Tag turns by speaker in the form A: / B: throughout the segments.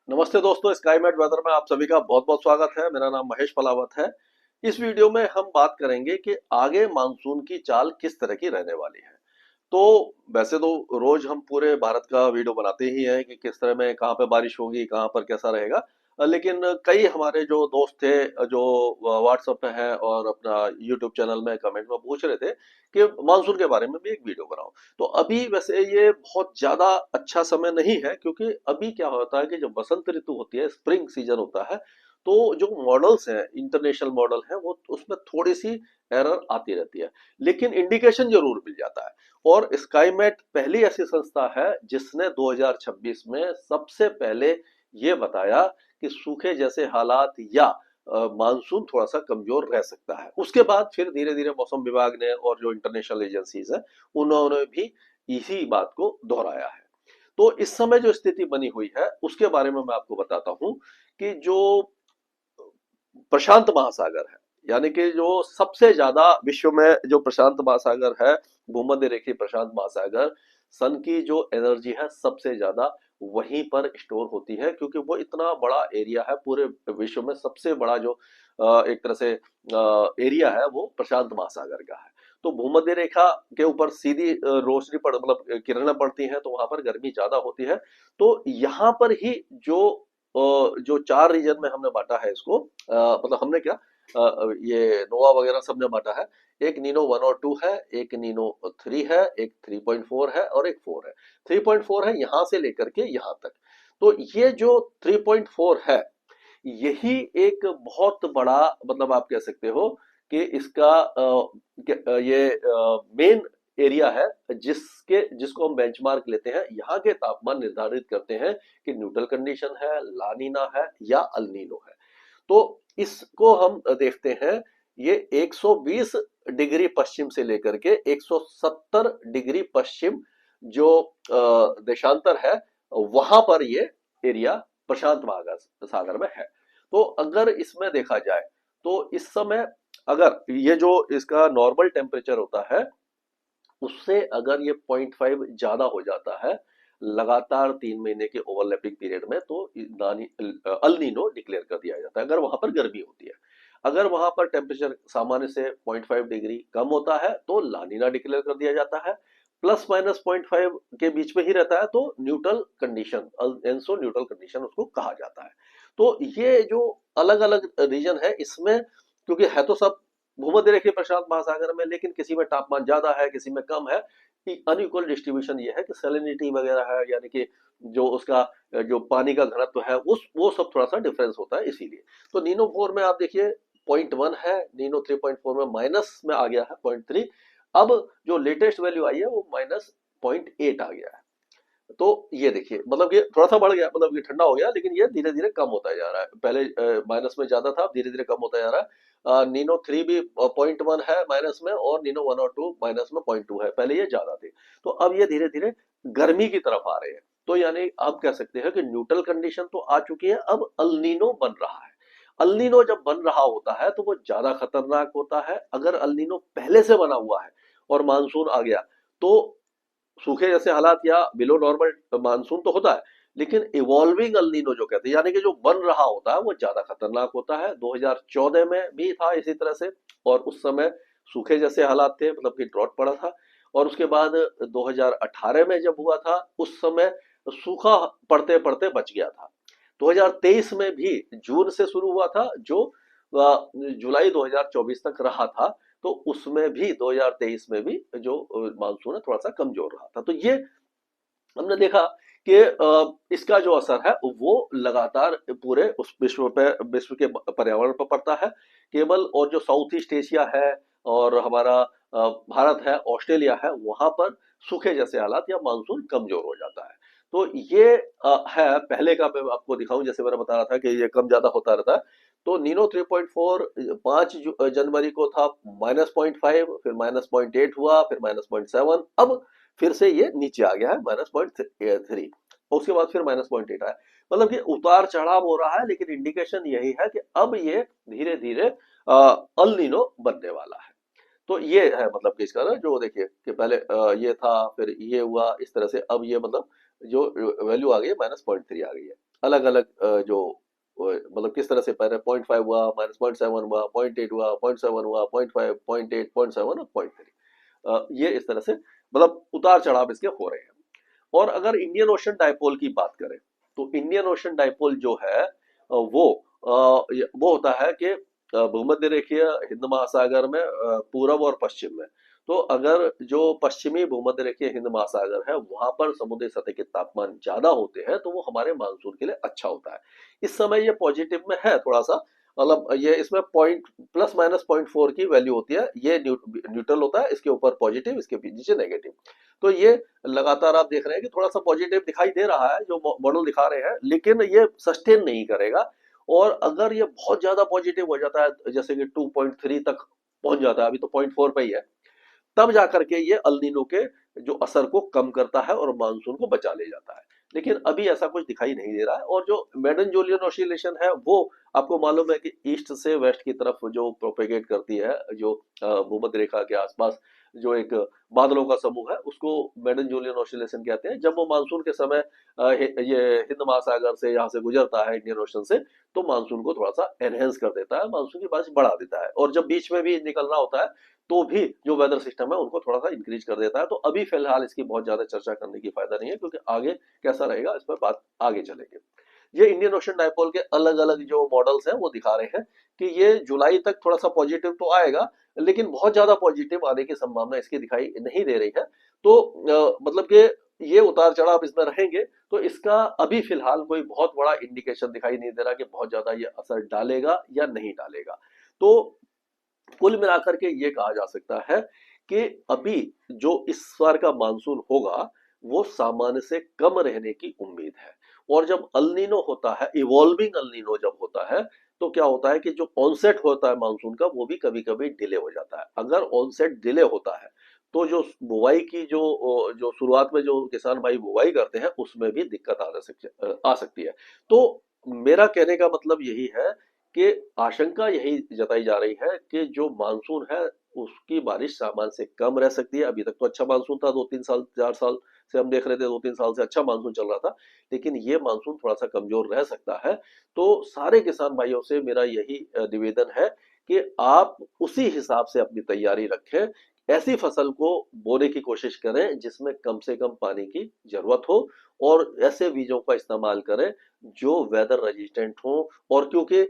A: नमस्ते दोस्तों, स्काईमेट वेदर में आप सभी का बहुत बहुत स्वागत है। मेरा नाम महेश पलावत है। इस वीडियो में हम बात करेंगे कि आगे मानसून की चाल किस तरह की रहने वाली है। तो वैसे तो रोज हम पूरे भारत का वीडियो बनाते ही हैं कि किस तरह में कहाँ पे बारिश होगी, कहाँ पर कैसा रहेगा। लेकिन कई हमारे जो दोस्त थे, जो व्हाट्सएप पे हैं और अपना यूट्यूब चैनल में कमेंट में पूछ रहे थे कि मानसून के बारे में भी एक वीडियो बनाओ। तो अभी वैसे ये बहुत ज्यादा अच्छा समय नहीं है, क्योंकि अभी क्या होता है कि जब बसंत ऋतु होती है, स्प्रिंग सीजन होता है, तो जो मॉडल्स हैं, इंटरनेशनल मॉडल हैं, वो उसमें थोड़ी सी एरर आती रहती है, लेकिन इंडिकेशन जरूर मिल जाता है। और स्काईमेट पहली ऐसी संस्था है जिसने 2026 में सबसे पहले ये बताया कि सूखे जैसे हालात या मानसून थोड़ा सा कमजोर रह सकता है। उसके बाद फिर धीरे धीरे मौसम विभाग ने और जो इंटरनेशनल एजेंसीज है, उन्होंने भी इसी बात को दोहराया है। तो इस समय जो स्थिति बनी हुई है उसके बारे में मैं आपको बताता हूं कि जो प्रशांत महासागर है, यानी कि जो सबसे ज्यादा विश्व में जो प्रशांत महासागर है, भूमध्य रेखीय प्रशांत महासागर, सन की जो एनर्जी है सबसे ज्यादा वहीं पर स्टोर होती है, क्योंकि वो इतना बड़ा एरिया है। पूरे विश्व में सबसे बड़ा जो एक तरह से एरिया है वो प्रशांत महासागर का है। तो भूमध्य रेखा के ऊपर सीधी रोशनी पड़ मतलब किरणें पड़ती हैं, तो वहां पर गर्मी ज्यादा होती है। तो यहाँ पर ही जो चार रीजन में हमने बांटा है इसको, मतलब हमने क्या, ये नोवा वगैरह सबने बांटा है। एक नीनो 1 और 2 है, एक नीनो 3 है, एक 3.4 है और एक 4 है। 3.4 है यहाँ से लेकर के यहाँ तक। तो ये जो 3.4 है, यही एक बहुत बड़ा, मतलब आप कह सकते हो कि इसका ये मेन एरिया है, जिसको हम बेंचमार्क लेते हैं। यहाँ के तापमान निर्धारित करते हैं कि न्यूट्रल कंडीशन है, लानीना है या अल्नीनो है। तो इसको हम देखते हैं, ये 120 डिग्री पश्चिम से लेकर के 170 डिग्री पश्चिम जो देशांतर है, वहां पर ये एरिया प्रशांत महासागर सागर में है। तो अगर इसमें देखा जाए तो इस समय अगर ये जो इसका नॉर्मल टेम्परेचर होता है, उससे अगर ये 0.5 ज्यादा हो जाता है लगातार 3 महीने के ओवरलैपिंग पीरियड में, तो अल नीनो डिक्लेयर कर दिया जाता है अगर वहां पर गर्मी होती है। अगर वहां पर टेम्परेचर सामान्य से 0.5 डिग्री कम होता है तो लानीना डिक्लेयर कर दिया जाता है। प्लस माइनस 0.5 के बीच में ही रहता है तो neutral condition, ENSO neutral condition उसको कहा जाता है। तो ये जो अलग अलग रीजन है इसमें, क्योंकि है तो सब भूमध्य रेखीय प्रशांत महासागर में, लेकिन किसी में तापमान ज्यादा है, किसी में कम है। अनइक्वल डिस्ट्रीब्यूशन ये है कि सैलिनिटी वगैरह है, यानी कि जो उसका जो पानी का घनत्व है उस वो सब थोड़ा सा डिफरेंस होता है, इसीलिए। तो नीनो 4 में आप देखिए 0.1 है, नीनो 3.4 में माइनस में आ गया है 0.3। अब जो लेटेस्ट वैल्यू आई है वो -0.8 आ गया है। तो ये देखिए, मतलब ये थोड़ा सा बढ़ गया, मतलब ये ठंडा हो गया, लेकिन ये धीरे धीरे कम होता जा रहा है। पहले माइनस में ज्यादा था, धीरे धीरे कम होता जा रहा है। नीनो 3 भी 0.1 है माइनस में, और नीनो 1 और 2 माइनस में 0.2 है। पहले ये ज्यादा थे। तो अब ये धीरे धीरे गर्मी की तरफ आ रहे हैं। तो यानी आप कह सकते हैं कि न्यूट्रल कंडीशन तो आ चुकी है, अब अल्नीनो बन रहा है। अल्नीनो जब बन रहा होता है तो वो ज्यादा खतरनाक होता है। अगर अल्नीनो पहले से बना हुआ है और मानसून आ गया, तो सूखे जैसे हालात या बिलो नॉर्मल मानसून तो होता है, लेकिन इवॉल्विंग अल नीनो जो कहते हैं, यानी कि जो बन रहा होता है, वो ज्यादा खतरनाक होता है। 2014 में भी था इसी तरह से, और उस समय सूखे जैसे हालात थे, मतलब कि ड्रॉट पड़ा था। और उसके बाद 2018 में जब हुआ था, उस समय सूखा पड़ते पड़ते बच गया था। 2023 में भी जून से शुरू हुआ था, जो जुलाई 2024 तक रहा था। तो उसमें भी 2023 में भी जो मानसून है थोड़ा सा कमजोर रहा था। तो ये हमने देखा कि इसका जो असर है वो लगातार पूरे उस विश्व के पर्यावरण पर पड़ता है। केवल और जो साउथ ईस्ट एशिया है और हमारा भारत है, ऑस्ट्रेलिया है, वहां पर सूखे जैसे हालात या मानसून कमजोर हो जाता है। तो ये है पहले का। मैं आपको दिखाऊं, जैसे मैंने बता रहा था कि ये कम ज्यादा होता रहता है। तो नीनो 3.4 5 जनवरी को था -0.5, फिर -0.8 हुआ, फिर -0.7, अब फिर से ये नीचे आ गया है -0.3, और उसके बाद फिर -0.8 आया। मतलब कि उतार चढ़ाव हो रहा है, लेकिन इंडिकेशन यही है कि अब ये धीरे धीरे अल नीनो बनने वाला है। तो ये है, मतलब कि इसका ना, जो देखिए कि पहले ये था, फिर ये हुआ, इस तरह से अब ये मतलब जो वैल्यू आ गई है -0.3 आ गई है। अलग अलग जो मतलब किस तरह से पहले 0.5 हुआ, -0.7 हुआ, 0.8 हुआ, 0.7 हुआ, 0.5, 0.8, 0.7 और 0.3, ये इस तरह से मतलब उतार चढ़ाव इसके हो रहे हैं। और अगर इंडियन ओशन डाइपोल की बात करें तो इंडियन ओशन डाइपोल जो है वो होता है कि भूमध्य रेखीय हिंद महासागर में पूरब और पश्चिम में। तो अगर जो पश्चिमी भूमध्य रेखीय हिंद महासागर है वहां पर समुद्री सतह के तापमान ज्यादा होते हैं तो वो हमारे मानसून के लिए अच्छा होता है। इस समय ये पॉजिटिव में है थोड़ा सा, मतलब ये इसमें पॉइंट ±0.4 की वैल्यू होती है, ये न्यूट्रल होता है, इसके ऊपर पॉजिटिव इसके नीचे नेगेटिव। तो ये लगातार आप देख रहे हैं कि थोड़ा सा पॉजिटिव दिखाई दे रहा है जो मॉडल दिखा रहे हैं, लेकिन ये सस्टेन नहीं करेगा। और अगर ये बहुत ज्यादा पॉजिटिव हो जाता है जैसे कि 2.3 तक पहुंच जाता है, अभी तो 0.4 पे ही है, तब जाकर के ये अल नीनो के जो असर को कम करता है और मानसून को बचा ले जाता है। लेकिन अभी ऐसा कुछ दिखाई नहीं दे रहा है। और जो मेडन जूलियन ऑसिलेशन है वो आपको मालूम है कि ईस्ट से वेस्ट की तरफ जो प्रोपेगेट करती है, जो भूमध्य रेखा के आसपास जो एक बादलों का समूह है उसको मेडन जूलियन ऑसिलेशन कहते हैं। जब वो मानसून के समय ये हिंद महासागर से यहाँ से गुजरता है इंडियन ओशन से, तो मानसून को थोड़ा सा एनहेंस कर देता है, मानसून की बारिश बढ़ा देता है। और जब बीच में भी निकलना होता है तो भी जो वेदर सिस्टम है उनको थोड़ा सा इंक्रीज कर देता है। तो अभी फिलहाल इसकी बहुत ज्यादा चर्चा करने की फायदा नहीं है, क्योंकि आगे कैसा रहेगा इस पर बात आगे चलेगी। ये इंडियन ओशन डाइपोल के अलग अलग जो मॉडल्स हैं वो दिखा रहे हैं कि ये जुलाई तक थोड़ा सा पॉजिटिव तो आएगा, लेकिन बहुत ज्यादा पॉजिटिव आने की संभावना इसकी दिखाई नहीं दे रही है। तो मतलब कि ये उतार चढ़ाव इसमें रहेंगे, तो इसका अभी फिलहाल कोई बहुत बड़ा इंडिकेशन दिखाई नहीं दे रहा कि बहुत ज्यादा ये असर डालेगा या नहीं डालेगा। तो कुल मिलाकर के ये कहा जा सकता है कि अभी जो इस बार का मानसून होगा वो सामान्य से कम रहने की उम्मीद है। और जब अल नीनो होता है, इवॉल्विंग अल नीनो जब होता है, तो क्या होता है कि जो ऑनसेट होता है मानसून का वो भी कभी कभी डिले हो जाता है। अगर ऑनसेट डिले होता है तो जो बुवाई की जो शुरुआत में जो किसान भाई बुवाई करते हैं उसमें भी दिक्कत आ सकती है। तो मेरा कहने का मतलब यही है कि आशंका यही जताई जा रही है कि जो मानसून है उसकी बारिश सामान्य से कम रह सकती है। अभी तक तो अच्छा मानसून था, 2-3 साल 4 साल से हम देख रहे थे, 2-3 साल से अच्छा मानसून चल रहा था, लेकिन ये मानसून थोड़ा सा कमजोर रह सकता है। तो सारे किसान भाइयों से मेरा यही निवेदन है कि आप उसी हिसाब से अपनी तैयारी रखें, ऐसी फसल को बोने की कोशिश करें जिसमें कम से कम पानी की जरूरत हो, और ऐसे बीजों का इस्तेमाल करें जो वेदर रेजिस्टेंट हो। और क्योंकि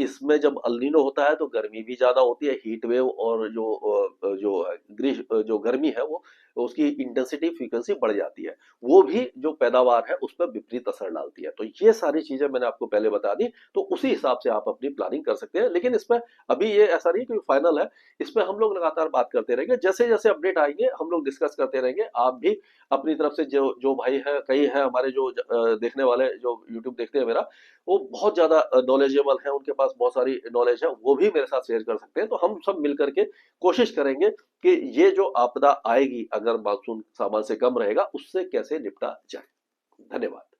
A: इसमें जब अल नीनो होता है तो गर्मी भी ज्यादा होती है, हीट वेव, और जो गर्मी है वो उसकी इंटेंसिटी फ्रीक्वेंसी बढ़ जाती है, वो भी जो पैदावार है उस पर विपरीत असर डालती है। तो ये सारी चीजें मैंने आपको पहले बता दी, तो उसी हिसाब से आप अपनी प्लानिंग कर सकते हैं। लेकिन इसमें अभी ये ऐसा नहीं कि फाइनल है, इस पर हम लोग लगातार बात करते रहेंगे, जैसे जैसे अपडेट आएंगे हम लोग डिस्कस करते रहेंगे। आप भी अपनी तरफ से जो जो भाई है, कई है हमारे जो देखने वाले जो यूट्यूब देखते हैं मेरा, वो बहुत ज्यादा नॉलेजेबल है, उनके पास बहुत सारी नॉलेज है, वो भी मेरे साथ शेयर कर सकते हैं। तो हम सब मिलकर के कोशिश करेंगे कि ये जो आपदा आएगी अगर मानसून सामान्य से कम रहेगा उससे कैसे निपटा जाए। धन्यवाद।